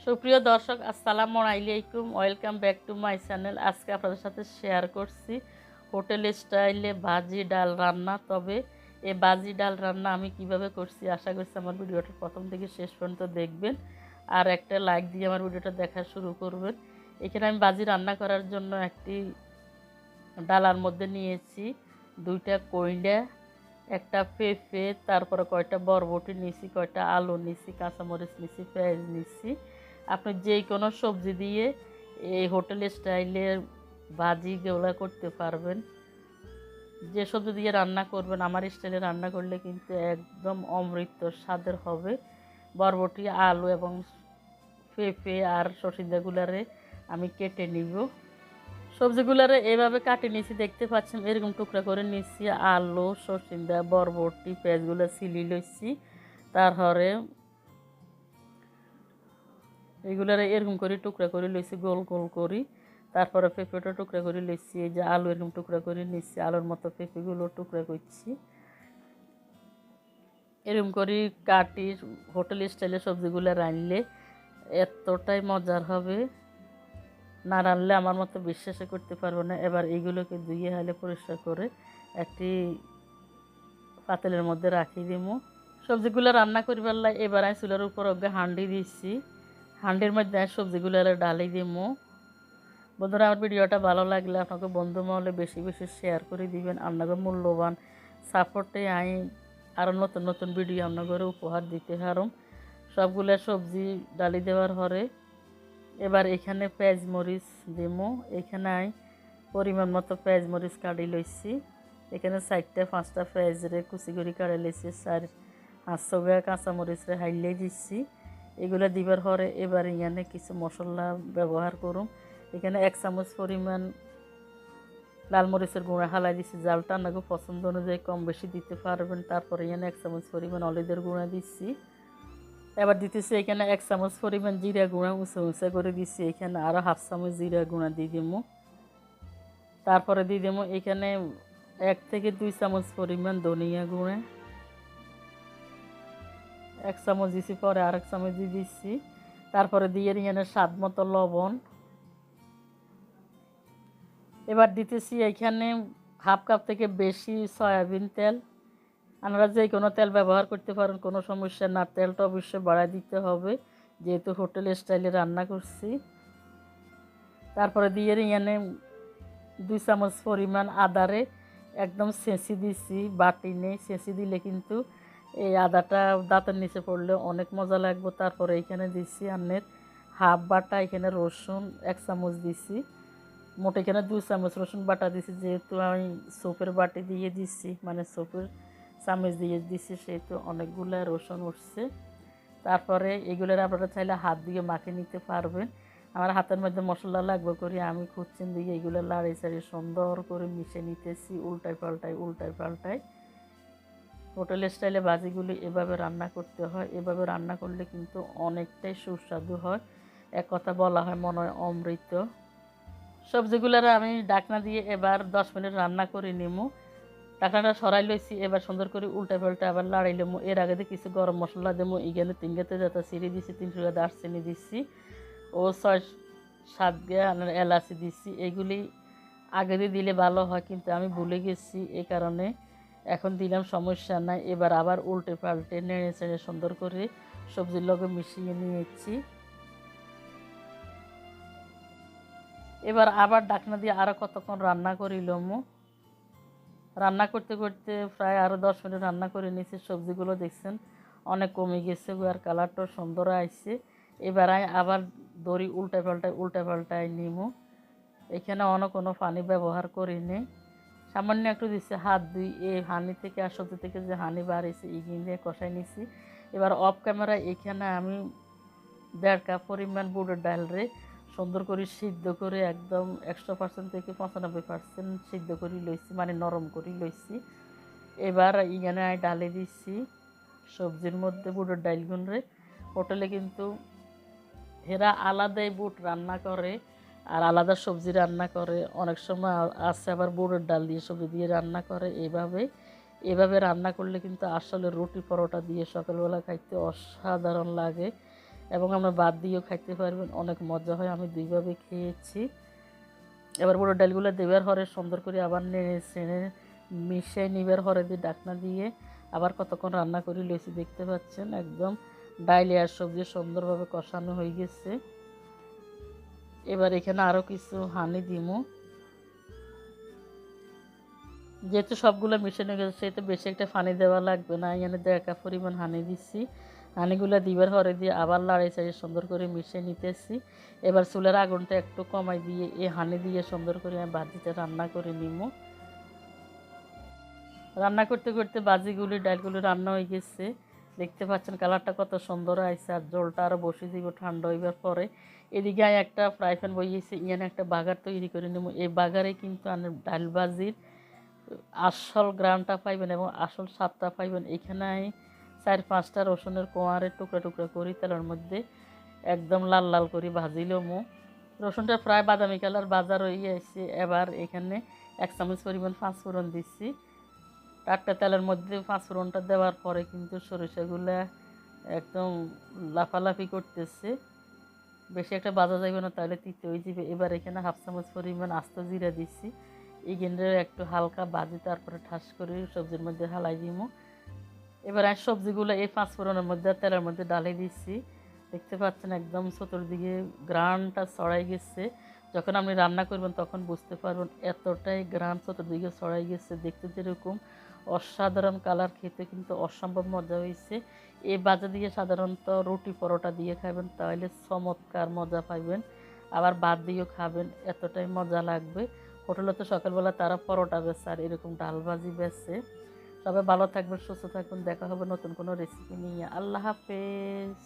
সুপ্রিয় দর্শক, আসসালামু আলাইকুম। Welcome back to my channel. আজকে আপনাদের সাথে শেয়ার করছি হোটেল স্টাইলে ভাজি ডাল রান্না। তবে এই ভাজি ডাল রান্না আমি কিভাবে করছি, আশা করছি আমার ভিডিওটা প্রথম থেকে শেষ পর্যন্ত দেখবেন আর একটা লাইক দিয়ে আমার ভিডিওটা দেখা শুরু করবেন। এখানে আমি ভাজি রান্না করার জন্য একটি ডালার মধ্যে নিয়েছি দুইটা কইন্ডা, একটা পেঁপে, তারপরে কয়টা বরবটি নিছি, কয়টা আলু নিছি, কাঁচামরিচ নিছি, পেঁয়াজ নিছি। আপনি যে কোনো সবজি দিয়ে এই হোটেল স্টাইলের ভাজিগুলো করতে পারবেন। যে সবজি দিয়ে রান্না করবেন আমার স্টাইলে রান্না করলে কিন্তু একদম অমৃত স্বাদের হবে। বরবটি, আলু এবং পেঁপে আর সরিষাগুলারে আমি কেটে নিব। সবজিগুলারে এভাবে কাটে নিয়েছি, দেখতে পাচ্ছেন এরকম টুকরা করে নিয়েছি। আলু, সরিষা, বরবটি, পেঁয়াজগুলো ছিলি লইছি। তারপরে এগুলারে এরকম করে টুকরা করে লইছি গোল গোল করি। তারপরে পেঁপেটা টুকরা করে লইছি। এই যে আলু এরকম টুকরা করে নিচ্ছি, আলুর মতো পেঁপেগুলো টুকরা করছি। এরকম করে কাটি। হোটেল স্টাইলে সবজিগুলো রানলে এতটাই মজার হবে, না রানলে আমার মতো বিশ্বাসই করতে পারবো না। এবার এইগুলোকে ধুয়ে হালে পরিষ্কার করে একটি পাতিলের মধ্যে রাখি দিব। সবজিগুলো রান্না করিবার লাই এবার আমি চুলার উপর অগ্রে হাঁডি দিচ্ছি। হাঁডির মধ্যে আমি সবজিগুলো ডালি দিব। বন্ধুরা, আমার ভিডিওটা ভালো লাগলে আপনাকে বন্ধু মহলে বেশি বেশি শেয়ার করে দিবেন। আপনাকে মূল্যবান সাপোর্টে আমি আরও নতুন নতুন ভিডিও আপনাদের উপহার দিতে পারম। সবগুলো সবজি ডালি দেওয়ার পরে এবার এখানে পেঁয়াজ মরিচ দিমো। এখানে আমি পরিমাণ মতো পেঁয়াজ মরিচ কাটি লইছি। এখানে 4-5টা পেঁয়াজরে কুচি করে কাটে লইছি, 4-5 কাঁচামরিচরে হাইলে দিচ্ছি। এগুলো দিবার পরে এবার এখানে কিছু মশলা ব্যবহার করুম। এখানে 1 চামচ পরিমাণ লাল মরিচের গুঁড়া হালাই দিচ্ছি। জালটা আপনাকে পছন্দ অনুযায়ী কম বেশি দিতে পারবেন। তারপরে এখানে 1 চামচ পরিমাণ হলুদের গুঁড়া দিচ্ছি। এবার দিতেছি এখানে 1 চামচ পরিমাণ জিরা গুঁড়া উঁচা উঁচা করে দিচ্ছি। এখানে আরও 1/2 চামচ জিরা গুঁড়া দিয়ে দেবো। তারপরে দিয়ে দেবো এখানে 1 থেকে 2 চামচ পরিমাণ ধনিয়া গুঁড়া। 1 চামচ দিচ্ছি, পরে আর 1 চামচ দিয়ে দিচ্ছি। তারপরে দিয়ে এখানে স্বাদ মতো লবণ। এবার দিতেছি এখানে 1/2 কাপ থেকে বেশি সয়াবিন তেল। আপনারা যে কোনো তেল ব্যবহার করতে পারেন, কোনো সমস্যা না। তেলটা অবশ্যই বাড়ায় দিতে হবে যেহেতু হোটেল স্টাইলে রান্না করছি। তারপরে দিয়ে এখানে 2 চামচ পরিমাণ আদারে একদম ছেঁচি দিচ্ছি, বাটি নেই। ছেঁচি দিলে কিন্তু এই আদাটা দাঁতের নিচে পড়লে অনেক মজা লাগবে। তারপরে এখানে দিচ্ছি আপনার হাফ বাটা এখানে রসুন 1 চামচ দিচ্ছি। মোট এখানে 2 চামচ রসুন বাটা দিচ্ছি, যেহেতু আমি সোপের বাটি দিয়ে দিচ্ছি, মানে সোপের চামচ দিয়ে দিচ্ছি, সেহেতু অনেকগুলো রসুন উঠছে। তারপরে এগুলোর আপনারা চাইলে হাত দিয়ে মাখিয়ে নিতে পারবেন। আমার হাতের মধ্যে মশলা লাগবে করে আমি খুঁজছেন দিয়ে এগুলো লাড়ি চাড়িয়ে সুন্দর করে মিশিয়ে নিতেছি, উল্টাই পাল্টাই। হোটেল স্টাইলে ভাজিগুলি এভাবে রান্না করতে হয়। এভাবে রান্না করলে কিন্তু অনেকটাই সুস্বাদু হয়। এক কথা বলা হয় মনে হয় অমৃত। সবজিগুলোর আমি ডাকনা দিয়ে এবার 10 মিনিট রান্না করে নিমু। ঢাকনাটা সরাই লইছি। এবার সুন্দর করে উল্টা পাল্টা আবার লাড়াই লমু। এর আগে দিয়ে কিছু গরম মশলা দেবো। এখানে 3 গাতে যাতে চিড়ি দিচ্ছি, 300 গাতে দারচিনি দিচ্ছি ও 6-7 গা এলাচি দিচ্ছি। এগুলি আগে দিয়ে দিলে ভালো হয়, কিন্তু আমি ভুলে গেছি, এই কারণে এখন দিলাম, সমস্যা নাই। এবার আবার উল্টে পাল্টে নেড়ে চেড়ে সুন্দর করে সবজির লগে মিশিয়ে নিয়েছি। এবার আবার ঢাকনা দিয়ে আরও কতক্ষণ রান্না করিলাম। রান্না করতে করতে প্রায় আরও 10 মিনিট রান্না করে নিয়েছি। সবজিগুলো দেখছেন অনেক কমে গেছে আর কালারটাও সুন্দর আসছে। এবার আমি আবার দড়ি উল্টা পাল্টায় নিব। এখানে অন্য কোনো পানি ব্যবহার করিনি, সামান্য একটু দিচ্ছি হাত দুই। এই হানি থেকে আর সবজি থেকে যে হানি বাড়িয়েছে এগিয়ে দিয়ে কষাই নিছি। এবার অফ ক্যামেরা এখানে আমি 1.5 কাপ পরিমাণ বুটের ডাল রে সুন্দর করে সিদ্ধ করে একদম 100% থেকে 95% সিদ্ধ করে লইছি, মানে নরম করে লইছি। এবার এখানে আমি ডালে দিচ্ছি সবজির মধ্যে বুটের ডালগুন রে। হোটেলে কিন্তু এরা আলাদাই বুট রান্না করে আর আলাদা সবজি রান্না করে। অনেক সময় আছে আবার বুটের ডাল দিয়ে সবজি দিয়ে রান্না করে। এভাবে রান্না করলে কিন্তু আসলে রুটি পরোটা দিয়ে সকালবেলা খাইতে অসাধারণ লাগে। এবং আমরা ভাত দিয়েও খাইতে পারবেন, অনেক মজা হয়। আমি দুইভাবে খেয়েছি। এবার বড় ডালগুলো দেবার হরে সুন্দর করে আবার নেড়ে চেড়ে মিশিয়ে নিবার হরে দিয়ে ডাকনা দিয়ে আবার কতক্ষণ রান্না করে লইছি। দেখতে পাচ্ছেন একদম ডাইলে আর সবজি সুন্দরভাবে কষানো হয়ে গেছে। এবার এখানে আরও কিছু হানি দিমু। যেহেতু সবগুলো মিশানো গেছে সেহেতু বেশি একটা পানি দেওয়া লাগবে না। এখানে 1.5 কাপ পরিমাণ হানি দিচ্ছি। হানিগুলো দিবার হরে দিয়ে আবার লাড়াই চাড়িয়ে সুন্দর করে মিশিয়ে নিতেছি। এবার চুলের আগুনটা একটু কমাই দিয়ে এই হানি দিয়ে সুন্দর করে আমি ভাজিটা রান্না করে নিব। রান্না করতে করতে ভাজিগুলি ডালগুলি রান্না হয়ে গেছে। দেখতে পাচ্ছেন কালারটা কত সুন্দর আসছে। আর জলটা আরও বসে দিব ঠান্ডা হইবার পরে। এদিকে আমি একটা ফ্রাই প্যান বইয়েছি, ইয়ানে একটা বাগার তৈরি করে নেব। এই বাগারে কিন্তু ডাল ভাজির আসল গ্রামটা পাইবেন এবং আসল স্বাদটা পাইবেন। এখানে আমি 4-5টা রসুনের কোয়ারে টুকরা টুকরা করি তেলের মধ্যে একদম লাল লাল করে ভাজিলমু। রসুনটা প্রায় বাদামি কালার বাজার হয়ে আসছে। এবার এখানে 1 চামচ পরিমাণ পাঁচফোড়ন দিচ্ছি। টাটকা তেলের মধ্যে পাঁচফোড়নটা দেওয়ার পরে কিন্তু সরিষাগুলো একদম লাফালাফি করতেছে। বেশি একটা বাজা যাবে না, তাহলে তিতে হয়ে যাবে। এবার এখানে 1/2 চামচ পরিমাণ আস্ত জিরা দিচ্ছি। এই গেন্ডারে একটু হালকা বাজি তারপরে ঠাস করে সবজির মধ্যে হালাই দিব। এবার আমি সবজিগুলো এই পাঁচফোড়নের মধ্যে তেলের মধ্যে ডালে দিচ্ছি। দেখতে পাচ্ছেন একদম চতুর্দিকে গ্রানটা ছড়াই গেছে। যখন আপনি রান্না করবেন তখন বুঝতে পারবেন এতটাই গ্রান চতুর্দিকে ছড়াই গেছে। দেখতে যেরকম অসাধারণ কালার, খেতে কিন্তু অসম্ভব মজা হয়েছে। এই বাজা দিয়ে সাধারণত রুটি পরোটা দিয়ে খাবেন, তাহলে চমৎকার মজা পাইবেন। আবার ভাত দিয়েও খাবেন, এতটাই মজা লাগবে। হোটেলে তো সকালবেলা তারা পরোটা বেচে আর এরকম ডাল ভাজি বেচে। সবাই ভালো থাকবেন, সুস্থ থাকবেন। দেখা হবে নতুন কোনো রেসিপি নিয়ে। আল্লাহ হাফেজ।